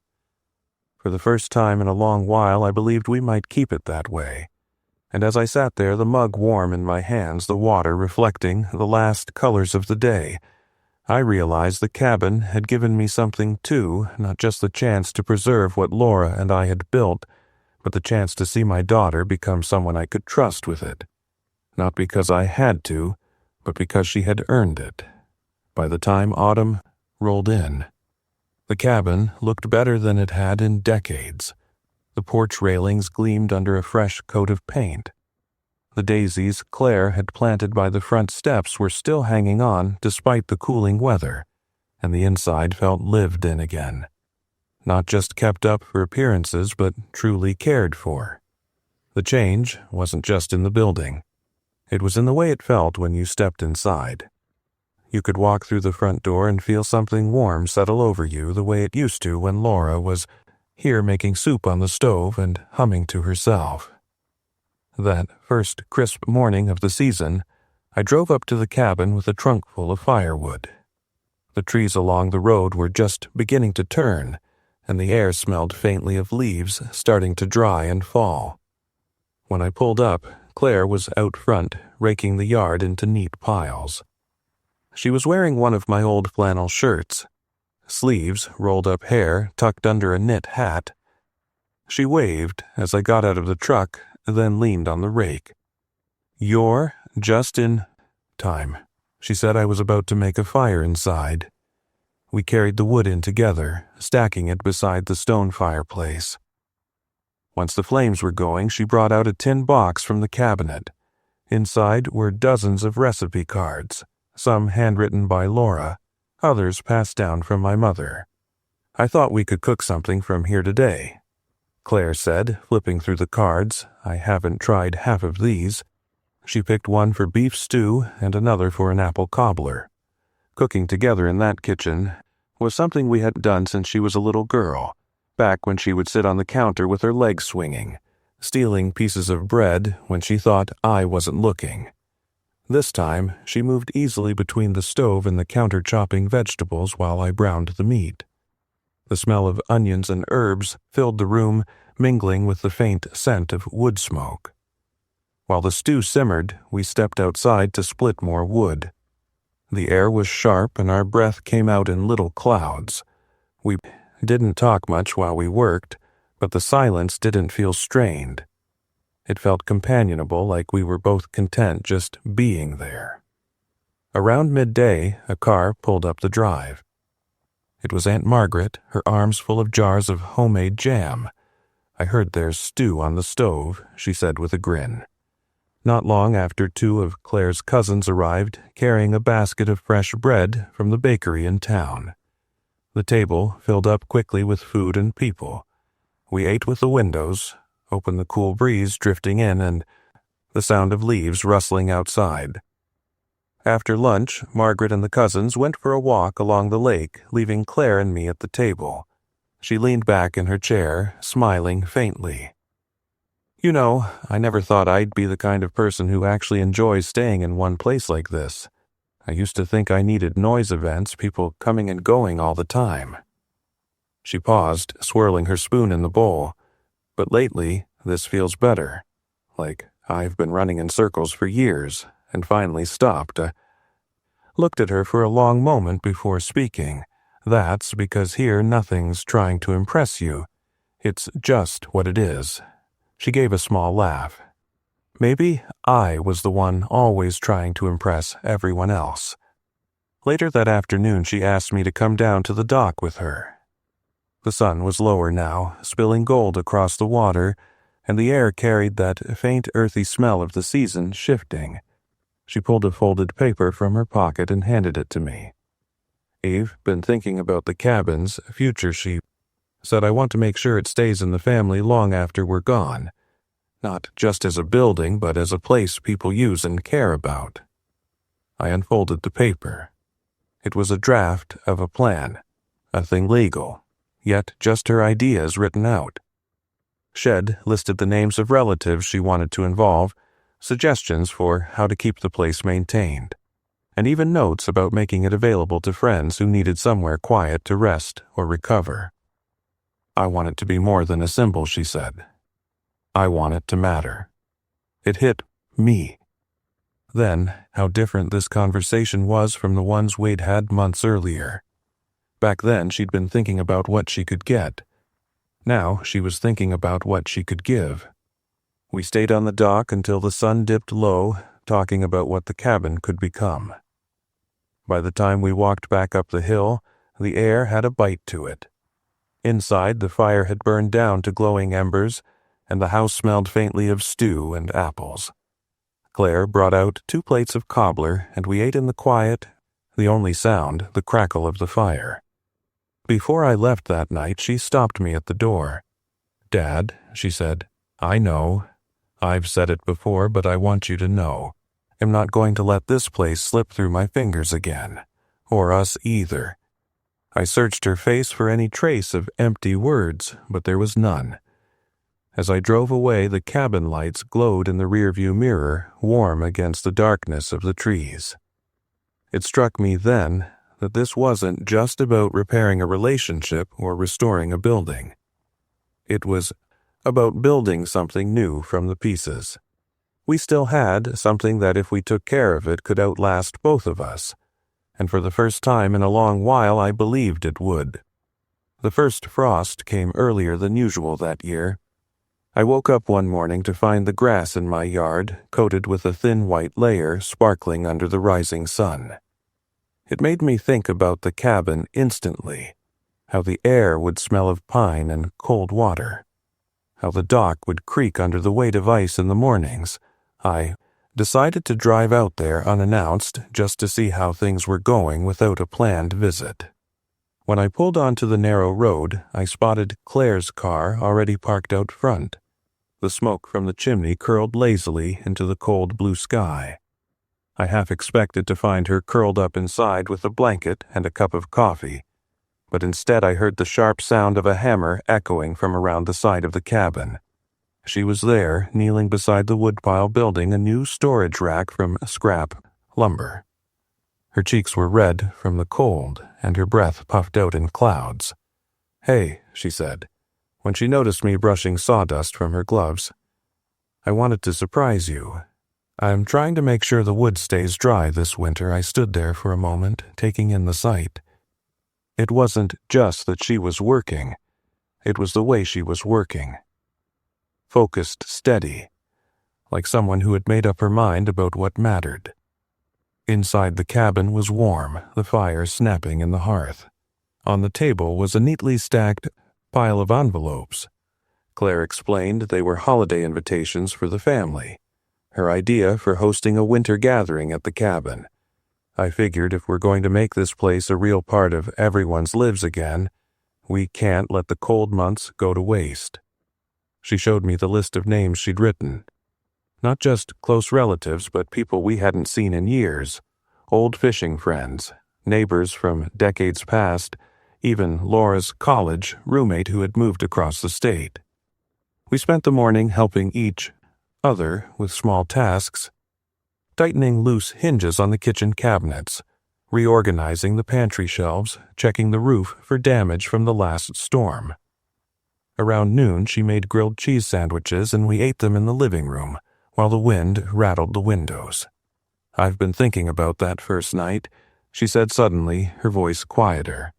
For the first time in a long while, I believed we might keep it that way. And as I sat there, the mug warm in my hands, the water reflecting the last colors of the day, I realized the cabin had given me something too, not just the chance to preserve what Laura and I had built, but the chance to see my daughter become someone I could trust with it. Not because I had to, but because she had earned it. By the time autumn rolled in, the cabin looked better than it had in decades. The porch railings gleamed under a fresh coat of paint. The daisies Claire had planted by the front steps were still hanging on despite the cooling weather, and the inside felt lived in again. Not just kept up for appearances, but truly cared for. The change wasn't just in the building. It was in the way it felt when you stepped inside. You could walk through the front door and feel something warm settle over you the way it used to when Laura was here making soup on the stove and humming to herself. That first crisp morning of the season, I drove up to the cabin with a trunk full of firewood. The trees along the road were just beginning to turn, and the air smelled faintly of leaves starting to dry and fall. When I pulled up, Claire was out front, raking the yard into neat piles. She was wearing one of my old flannel shirts, sleeves, rolled up hair tucked under a knit hat. She waved as I got out of the truck, then leaned on the rake. "You're just in time," she said. I was about to make a fire inside. We carried the wood in together, stacking it beside the stone fireplace. Once the flames were going, she brought out a tin box from the cabinet. Inside were dozens of recipe cards, some handwritten by Laura, others passed down from my mother. "I thought we could cook something from here today," Claire said, flipping through the cards. "I haven't tried half of these." She picked one for beef stew and another for an apple cobbler. Cooking together in that kitchen was something we had done since she was a little girl, back when she would sit on the counter with her legs swinging, stealing pieces of bread when she thought I wasn't looking. This time, she moved easily between the stove and the counter chopping vegetables while I browned the meat. The smell of onions and herbs filled the room, mingling with the faint scent of wood smoke. While the stew simmered, we stepped outside to split more wood. The air was sharp and our breath came out in little clouds. We didn't talk much while we worked, but the silence didn't feel strained. It felt companionable, like we were both content just being there. Around midday, a car pulled up the drive. It was Aunt Margaret, her arms full of jars of homemade jam. "I heard there's stew on the stove," she said with a grin. Not long after, two of Claire's cousins arrived, carrying a basket of fresh bread from the bakery in town. The table filled up quickly with food and people. We ate with the windows, open the cool breeze drifting in and the sound of leaves rustling outside. After lunch, Margaret and the cousins went for a walk along the lake, leaving Claire and me at the table. She leaned back in her chair, smiling faintly. "You know, I never thought I'd be the kind of person who actually enjoys staying in one place like this. I used to think I needed noise events, people coming and going all the time." She paused, swirling her spoon in the bowl. "But lately, this feels better. Like I've been running in circles for years, and finally stopped." I looked at her for a long moment before speaking. "That's because here nothing's trying to impress you. It's just what it is." She gave a small laugh. Maybe I was the one always trying to impress everyone else. Later that afternoon, she asked me to come down to the dock with her. The sun was lower now, spilling gold across the water, and the air carried that faint earthy smell of the season shifting. She pulled a folded paper from her pocket and handed it to me. "Eve, been thinking about the cabin's future," she said. "I want to make sure it stays in the family long after we're gone. Not just as a building, but as a place people use and care about." I unfolded the paper. It was a draft of a plan, a thing legal, yet just her ideas written out. Shed listed the names of relatives she wanted to involve, suggestions for how to keep the place maintained, and even notes about making it available to friends who needed somewhere quiet to rest or recover. "I want it to be more than a symbol," she said. "I want it to matter." It hit me. Then, how different this conversation was from the ones Wade had months earlier. Back then, she'd been thinking about what she could get. Now, she was thinking about what she could give. We stayed on the dock until the sun dipped low, talking about what the cabin could become. By the time we walked back up the hill, the air had a bite to it. Inside, the fire had burned down to glowing embers, and the house smelled faintly of stew and apples. Claire brought out 2 plates of cobbler, and we ate in the quiet, the only sound the crackle of the fire. Before I left that night, she stopped me at the door. "Dad," she said, "I know. I've said it before, but I want you to know. I'm not going to let this place slip through my fingers again. Or us either." I searched her face for any trace of empty words, but there was none. As I drove away, the cabin lights glowed in the rearview mirror, warm against the darkness of the trees. It struck me then that this wasn't just about repairing a relationship or restoring a building. It was about building something new from the pieces. We still had something that, if we took care of it, could outlast both of us, and for the first time in a long while I believed it would. The first frost came earlier than usual that year. I woke up one morning to find the grass in my yard coated with a thin white layer sparkling under the rising sun. It made me think about the cabin instantly, how the air would smell of pine and cold water, how the dock would creak under the weight of ice in the mornings. I decided to drive out there unannounced just to see how things were going without a planned visit. When I pulled onto the narrow road, I spotted Claire's car already parked out front. The smoke from the chimney curled lazily into the cold blue sky. I half expected to find her curled up inside with a blanket and a cup of coffee, but instead I heard the sharp sound of a hammer echoing from around the side of the cabin. She was there, kneeling beside the woodpile building a new storage rack from scrap lumber. Her cheeks were red from the cold, and her breath puffed out in clouds. "Hey," she said, when she noticed me brushing sawdust from her gloves. "I wanted to surprise you. I'm trying to make sure the wood stays dry this winter." I stood there for a moment, taking in the sight. It wasn't just that she was working. It was the way she was working. Focused, steady, like someone who had made up her mind about what mattered. Inside the cabin was warm, the fire snapping in the hearth. On the table was a neatly stacked pile of envelopes. Claire explained they were holiday invitations for the family, her idea for hosting a winter gathering at the cabin. I figured if we're going to make this place a real part of everyone's lives again, we can't let the cold months go to waste. She showed me the list of names she'd written. Not just close relatives, but people we hadn't seen in years. Old fishing friends, neighbors from decades past, even Laura's college roommate who had moved across the state. We spent the morning helping each other with small tasks, tightening loose hinges on the kitchen cabinets, reorganizing the pantry shelves, checking the roof for damage from the last storm. Around noon, she made grilled cheese sandwiches and we ate them in the living room, while the wind rattled the windows. "I've been thinking about that first night," she said suddenly, her voice quieter.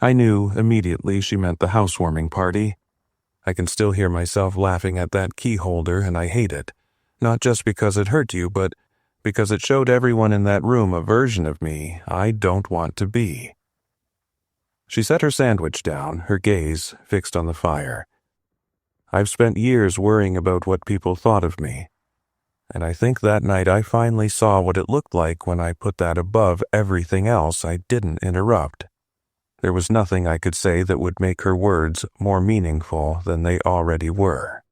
I knew immediately she meant the housewarming party. I can still hear myself laughing at that key holder, and I hate it, not just because it hurt you, but because it showed everyone in that room a version of me I don't want to be. She set her sandwich down, her gaze fixed on the fire. "I've spent years worrying about what people thought of me, and I think that night I finally saw what it looked like when I put that above everything else I didn't interrupt." There was nothing I could say that would make her words more meaningful than they already were.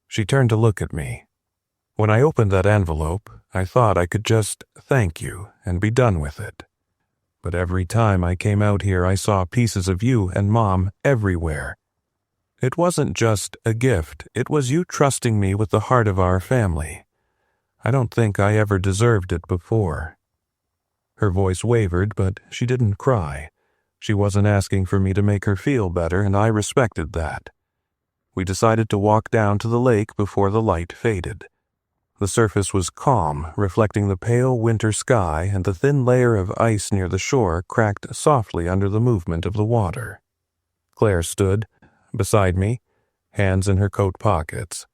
She turned to look at me. "When I opened that envelope, I thought I could just thank you and be done with it. But every time I came out here, I saw pieces of you and Mom everywhere. It wasn't just a gift, it was you trusting me with the heart of our family. I don't think I ever deserved it before." Her voice wavered, but she didn't cry. She wasn't asking for me to make her feel better, and I respected that. We decided to walk down to the lake before the light faded. The surface was calm, reflecting the pale winter sky, and the thin layer of ice near the shore cracked softly under the movement of the water. Claire stood beside me, hands in her coat pockets.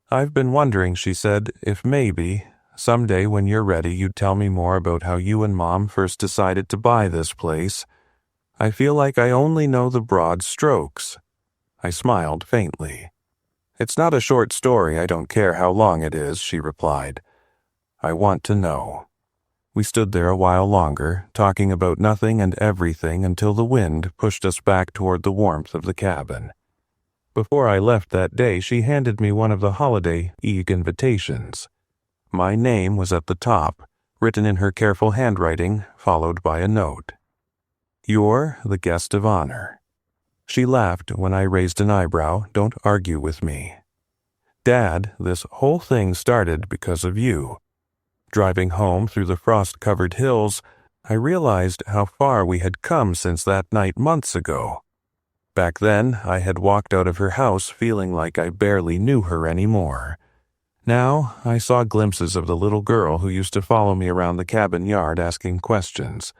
"I've been wondering," she said, "if maybe, someday when you're ready, you'd tell me more about how you and Mom first decided to buy this place. I feel like I only know the broad strokes." I smiled faintly. "It's not a short story, I don't care how long it is," she replied. I want to know." We stood there a while longer, talking about nothing and everything until the wind pushed us back toward the warmth of the cabin. Before I left that day, she handed me one of the holiday Eve invitations. My name was at the top, written in her careful handwriting, followed by a note. "You're the guest of honor." She laughed when I raised an eyebrow. "Don't argue with me." "Dad, this whole thing started because of you." Driving home through the frost-covered hills, I realized how far we had come since that night months ago. Back then, I had walked out of her house feeling like I barely knew her anymore. Now, I saw glimpses of the little girl who used to follow me around the cabin yard asking questions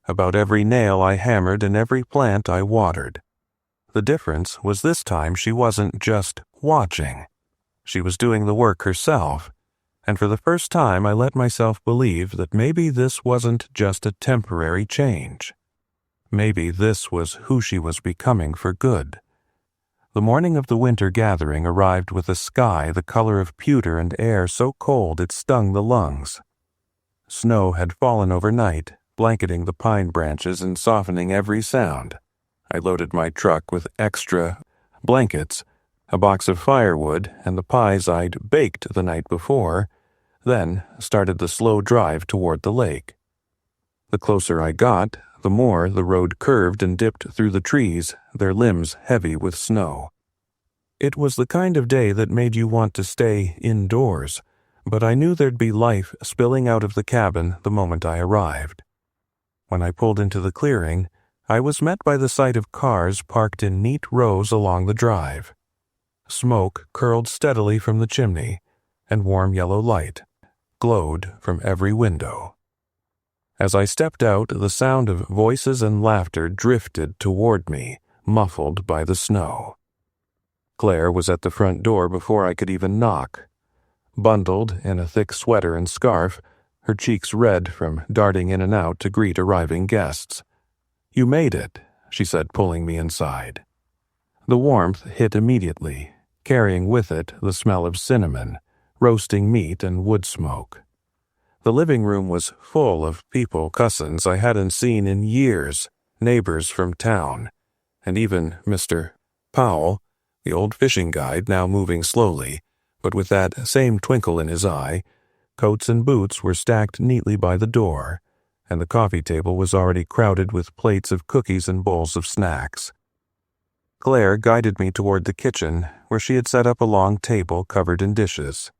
about every nail I hammered and every plant I watered. The difference was this time she wasn't just watching. She was doing the work herself. And for the first time, I let myself believe that maybe this wasn't just a temporary change. Maybe this was who she was becoming for good. The morning of the winter gathering arrived with a sky the color of pewter and air so cold it stung the lungs. Snow had fallen overnight, blanketing the pine branches and softening every sound. I loaded my truck with extra blankets, a box of firewood, and the pies I'd baked the night before, then started the slow drive toward the lake. The closer I got, the more the road curved and dipped through the trees, their limbs heavy with snow. It was the kind of day that made you want to stay indoors, but I knew there'd be life spilling out of the cabin the moment I arrived. When I pulled into the clearing, I was met by the sight of cars parked in neat rows along the drive. Smoke curled steadily from the chimney, and warm yellow light glowed from every window. As I stepped out, the sound of voices and laughter drifted toward me, muffled by the snow. Claire was at the front door before I could even knock. Bundled in a thick sweater and scarf, her cheeks red from darting in and out to greet arriving guests. "You made it," she said, pulling me inside. The warmth hit immediately, carrying with it the smell of cinnamon, roasting meat, and wood smoke. The living room was full of people, cousins I hadn't seen in years, neighbors from town, and even Mr. Powell, the old fishing guide, now moving slowly, but with that same twinkle in his eye. Coats and boots were stacked neatly by the door, and the coffee table was already crowded with plates of cookies and bowls of snacks. Claire guided me toward the kitchen, where she had set up a long table covered in dishes.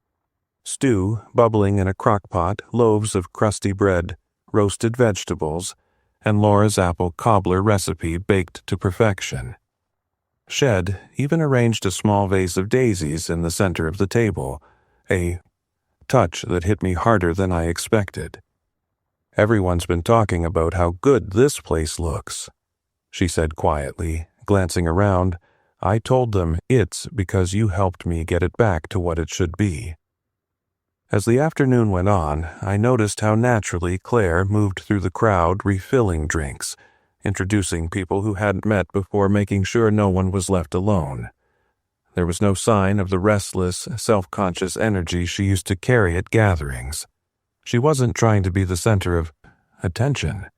Stew bubbling in a crock-pot, loaves of crusty bread, roasted vegetables, and Laura's apple cobbler recipe baked to perfection. Shed even arranged a small vase of daisies in the center of the table, a touch that hit me harder than I expected. "Everyone's been talking about how good this place looks," she said quietly, glancing around. "I told them it's because you helped me get it back to what it should be." As the afternoon went on, I noticed how naturally Claire moved through the crowd refilling drinks, introducing people who hadn't met before, making sure no one was left alone. There was no sign of the restless, self-conscious energy she used to carry at gatherings. She wasn't trying to be the center of attention,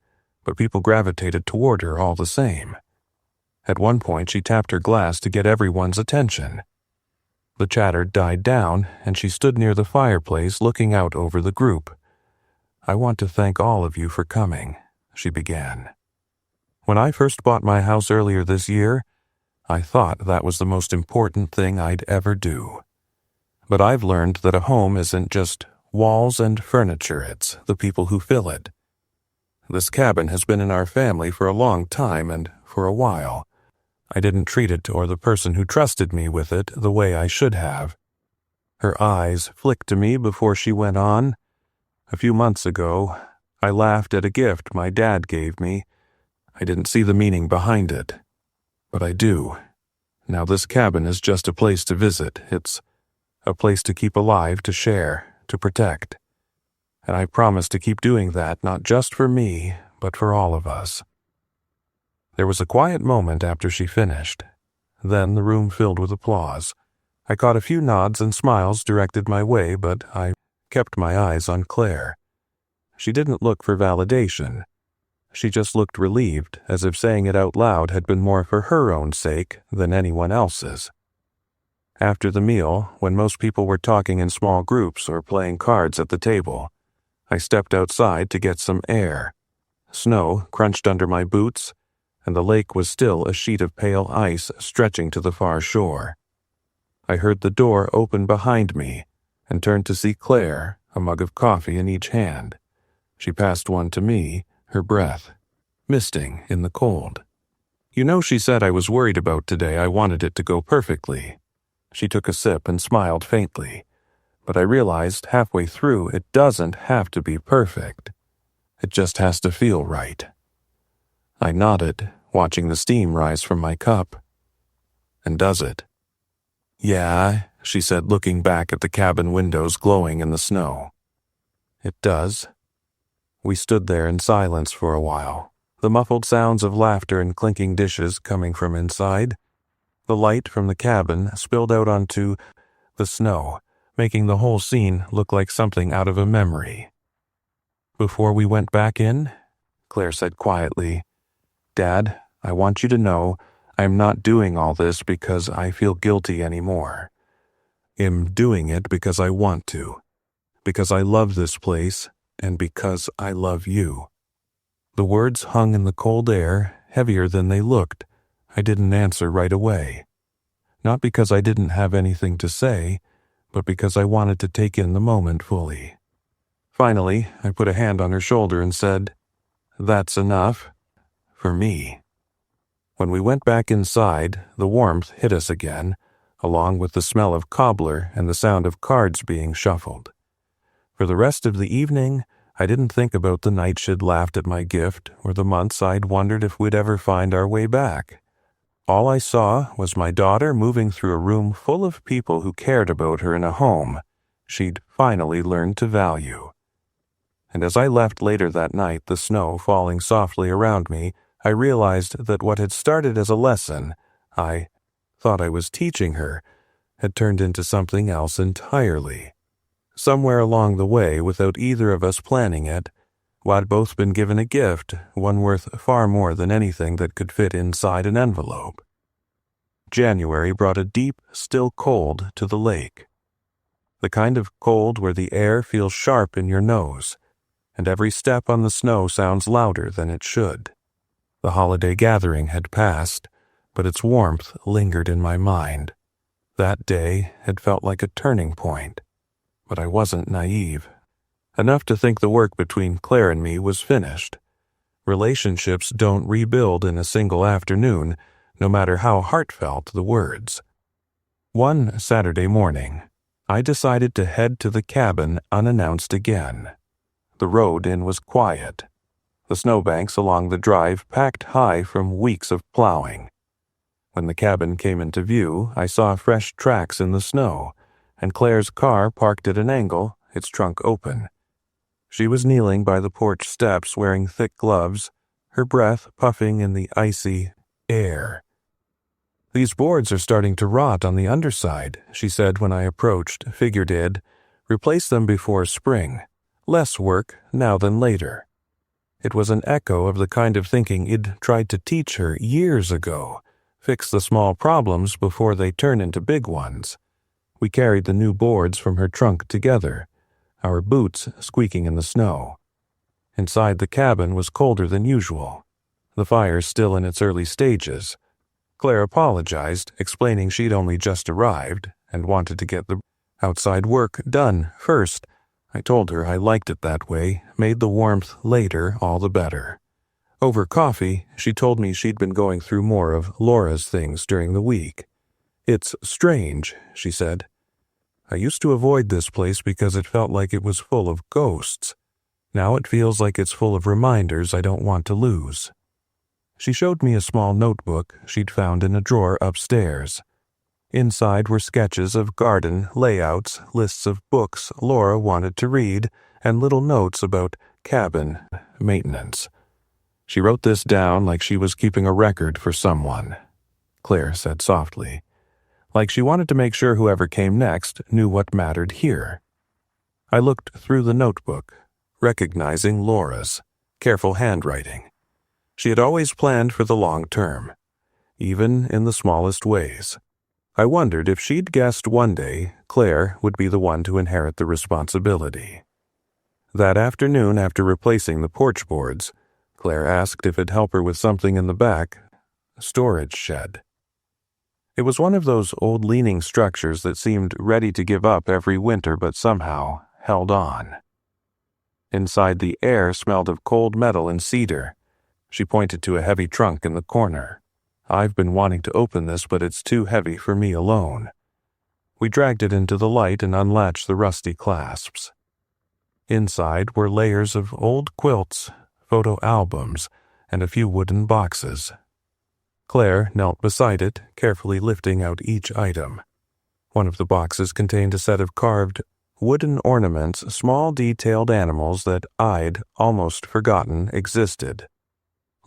but people gravitated toward her all the same. At one point, she tapped her glass to get everyone's attention. The chatter died down, and she stood near the fireplace looking out over the group. "I want to thank all of you for coming," she began. "When I first bought my house earlier this year, I thought that was the most important thing I'd ever do. But I've learned that a home isn't just walls and furniture, it's the people who fill it. This cabin has been in our family for a long time, and for a while, I didn't treat it or the person who trusted me with it the way I should have." Her eyes flicked to me before she went on. "A few months ago, I laughed at a gift my dad gave me. I didn't see the meaning behind it. But I do. Now this cabin is just a place to visit. It's a place to keep alive, to share, to protect. And I promise to keep doing that, not just for me, but for all of us." There was a quiet moment after she finished. Then the room filled with applause. I caught a few nods and smiles directed my way, but I kept my eyes on Claire. She didn't look for validation. She just looked relieved, as if saying it out loud had been more for her own sake than anyone else's. After the meal, when most people were talking in small groups or playing cards at the table, I stepped outside to get some air. Snow crunched under my boots, and the lake was still a sheet of pale ice stretching to the far shore. I heard the door open behind me and turned to see Claire, a mug of coffee in each hand. She passed one to me, her breath misting in the cold. "You know, she said I was worried about today. I wanted it to go perfectly." She took a sip and smiled faintly, but I realized halfway through it doesn't have to be perfect. It just has to feel right. I nodded, watching the steam rise from my cup. "And does it?" "Yeah," she said, looking back at the cabin windows glowing in the snow. "It does." We stood there in silence for a while, the muffled sounds of laughter and clinking dishes coming from inside. The light from the cabin spilled out onto the snow, making the whole scene look like something out of a memory. "Before we went back in," Claire said quietly, "Dad, I want you to know I'm not doing all this because I feel guilty anymore. I'm doing it because I want to, because I love this place, and because I love you." The words hung in the cold air, heavier than they looked. I didn't answer right away. Not because I didn't have anything to say, but because I wanted to take in the moment fully. Finally, I put a hand on her shoulder and said, "That's enough. For me." When we went back inside, the warmth hit us again, along with the smell of cobbler and the sound of cards being shuffled. For the rest of the evening, I didn't think about the night she'd laughed at my gift or the months I'd wondered if we'd ever find our way back. All I saw was my daughter moving through a room full of people who cared about her in a home she'd finally learned to value. And as I left later that night, the snow falling softly around me, I realized that what had started as a lesson I thought I was teaching her had turned into something else entirely. Somewhere along the way, without either of us planning it, we'd both been given a gift, one worth far more than anything that could fit inside an envelope. January brought a deep, still cold to the lake. The kind of cold where the air feels sharp in your nose, and every step on the snow sounds louder than it should. The holiday gathering had passed, but its warmth lingered in my mind. That day had felt like a turning point. But I wasn't naive. Enough to think the work between Claire and me was finished. Relationships don't rebuild in a single afternoon, no matter how heartfelt the words. One Saturday morning, I decided to head to the cabin unannounced again. The road in was quiet. The snowbanks along the drive packed high from weeks of plowing. When the cabin came into view, I saw fresh tracks in the snow, and Claire's car parked at an angle, its trunk open. She was kneeling by the porch steps wearing thick gloves, her breath puffing in the icy air. "These boards are starting to rot on the underside," she said when I approached, figured I'd replace them before spring. Less work now than later. It was an echo of the kind of thinking I'd tried to teach her years ago. Fix the small problems before they turn into big ones. We carried the new boards from her trunk together, our boots squeaking in the snow. Inside the cabin was colder than usual, the fire still in its early stages. Claire apologized, explaining she'd only just arrived and wanted to get the outside work done first. I told her I liked it that way, made the warmth later all the better. Over coffee, she told me she'd been going through more of Laura's things during the week. "It's strange," she said. "I used to avoid this place because it felt like it was full of ghosts. Now it feels like it's full of reminders I don't want to lose." She showed me a small notebook she'd found in a drawer upstairs. Inside were sketches of garden layouts, lists of books Laura wanted to read, and little notes about cabin maintenance. She wrote this down like she was keeping a record for someone, Claire said softly. Like she wanted to make sure whoever came next knew what mattered here. I looked through the notebook, recognizing Laura's careful handwriting. She had always planned for the long term, even in the smallest ways. I wondered if she'd guessed one day Claire would be the one to inherit the responsibility. That afternoon, after replacing the porch boards, Claire asked if it'd help her with something in the back storage shed. It was one of those old leaning structures that seemed ready to give up every winter but somehow held on. Inside, the air smelled of cold metal and cedar. She pointed to a heavy trunk in the corner. I've been wanting to open this, but it's too heavy for me alone. We dragged it into the light and unlatched the rusty clasps. Inside were layers of old quilts, photo albums, and a few wooden boxes. Claire knelt beside it, carefully lifting out each item. One of the boxes contained a set of carved wooden ornaments, small detailed animals that I'd almost forgotten existed.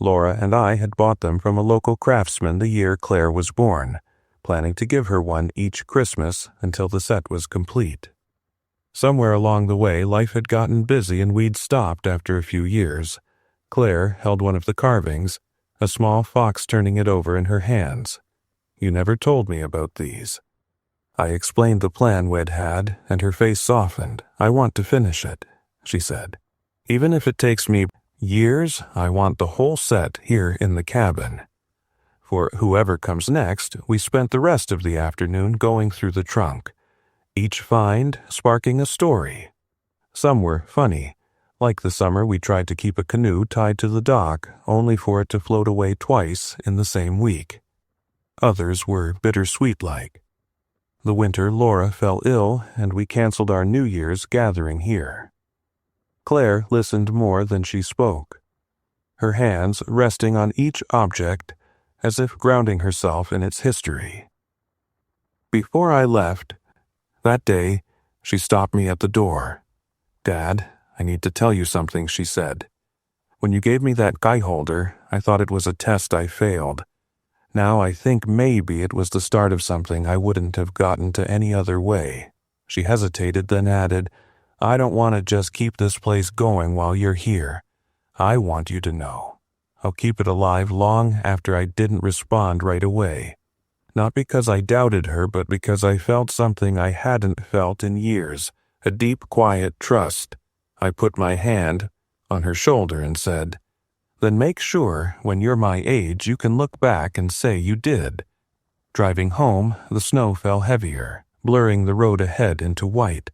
Laura and I had bought them from a local craftsman the year Claire was born, planning to give her one each Christmas until the set was complete. Somewhere along the way, life had gotten busy and we'd stopped after a few years. Claire held one of the carvings, a small fox turning it over in her hands. "You never told me about these." I explained the plan we'd had, and her face softened. "I want to finish it," she said. "Even if it takes me years, I want the whole set here in the cabin." For whoever comes next, we spent the rest of the afternoon going through the trunk, each find sparking a story. Some were funny, like the summer we tried to keep a canoe tied to the dock, only for it to float away twice in the same week. Others were bittersweet-like. The winter Laura fell ill, and we canceled our New Year's gathering here. Claire listened more than she spoke, her hands resting on each object as if grounding herself in its history. Before I left, that day, she stopped me at the door. "Dad, I need to tell you something," she said. "When you gave me that guy holder, I thought it was a test I failed. Now I think maybe it was the start of something I wouldn't have gotten to any other way." She hesitated, then added, "I don't want to just keep this place going while you're here. I want you to know. I'll keep it alive long after I didn't respond right away. Not because I doubted her, but because I felt something I hadn't felt in years, a deep, quiet trust." I put my hand on her shoulder and said, "Then make sure, when you're my age, you can look back and say you did." Driving home, the snow fell heavier, blurring the road ahead into white.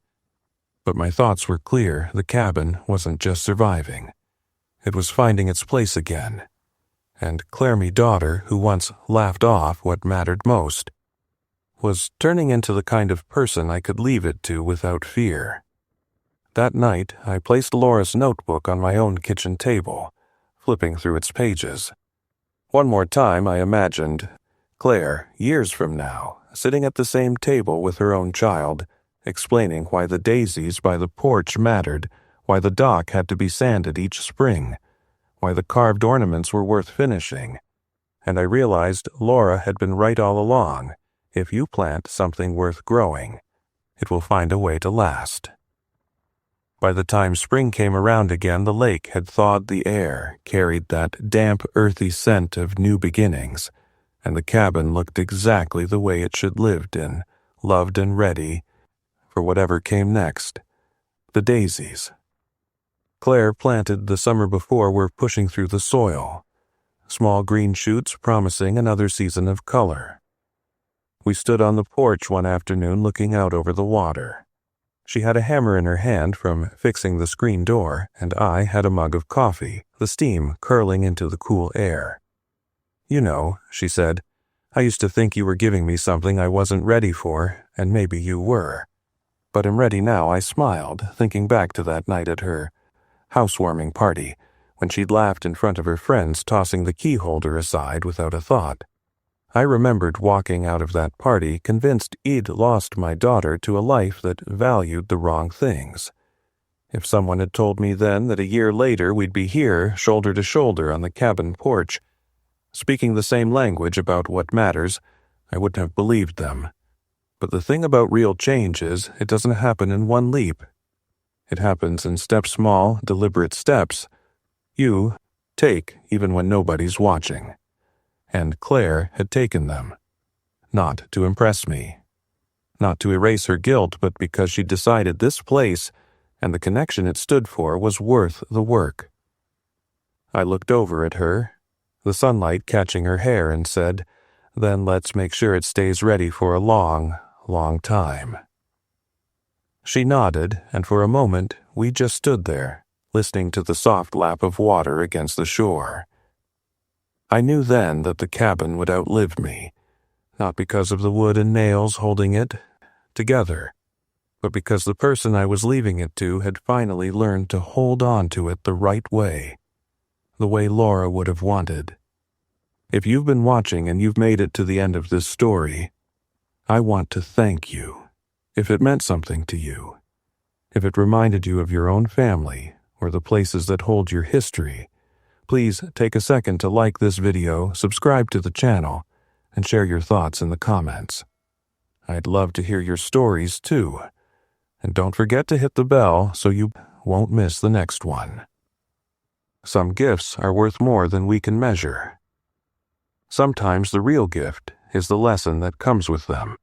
But my thoughts were clear. The cabin wasn't just surviving. It was finding its place again. And Claire, me daughter, who once laughed off what mattered most, was turning into the kind of person I could leave it to without fear. That night, I placed Laura's notebook on my own kitchen table, flipping through its pages. One more time, I imagined Claire, years from now, sitting at the same table with her own child, explaining why the daisies by the porch mattered, why the dock had to be sanded each spring, why the carved ornaments were worth finishing. And I realized Laura had been right all along. If you plant something worth growing, it will find a way to last. By the time spring came around again, the lake had thawed the air, carried that damp, earthy scent of new beginnings, and the cabin looked exactly the way it should lived in, loved and ready for whatever came next. The daisies Claire planted the summer before were pushing through the soil, small green shoots promising another season of color. We stood on the porch one afternoon looking out over the water. She had a hammer in her hand from fixing the screen door, and I had a mug of coffee, the steam curling into the cool air. "You know," she said, "I used to think you were giving me something I wasn't ready for, and maybe you were. But I'm ready now." I smiled, thinking back to that night at her housewarming party, when she'd laughed in front of her friends, tossing the key holder aside without a thought. I remembered walking out of that party convinced I'd lost my daughter to a life that valued the wrong things. If someone had told me then that a year later we'd be here, shoulder to shoulder on the cabin porch, speaking the same language about what matters, I wouldn't have believed them. But the thing about real change is, it doesn't happen in one leap. It happens in small, deliberate steps you take even when nobody's watching. And Claire had taken them. Not to impress me. Not to erase her guilt, but because she decided this place and the connection it stood for was worth the work. I looked over at her, the sunlight catching her hair, and said, "Then let's make sure it stays ready for a long, long time." She nodded, and for a moment we just stood there, listening to the soft lap of water against the shore. I knew then that the cabin would outlive me, not because of the wood and nails holding it together, but because the person I was leaving it to had finally learned to hold on to it the right way, the way Laura would have wanted. If you've been watching and you've made it to the end of this story, I want to thank you. If it meant something to you, if it reminded you of your own family or the places that hold your history, please take a second to like this video, subscribe to the channel, and share your thoughts in the comments. I'd love to hear your stories too. And don't forget to hit the bell so you won't miss the next one. Some gifts are worth more than we can measure. Sometimes the real gift is the lesson that comes with them.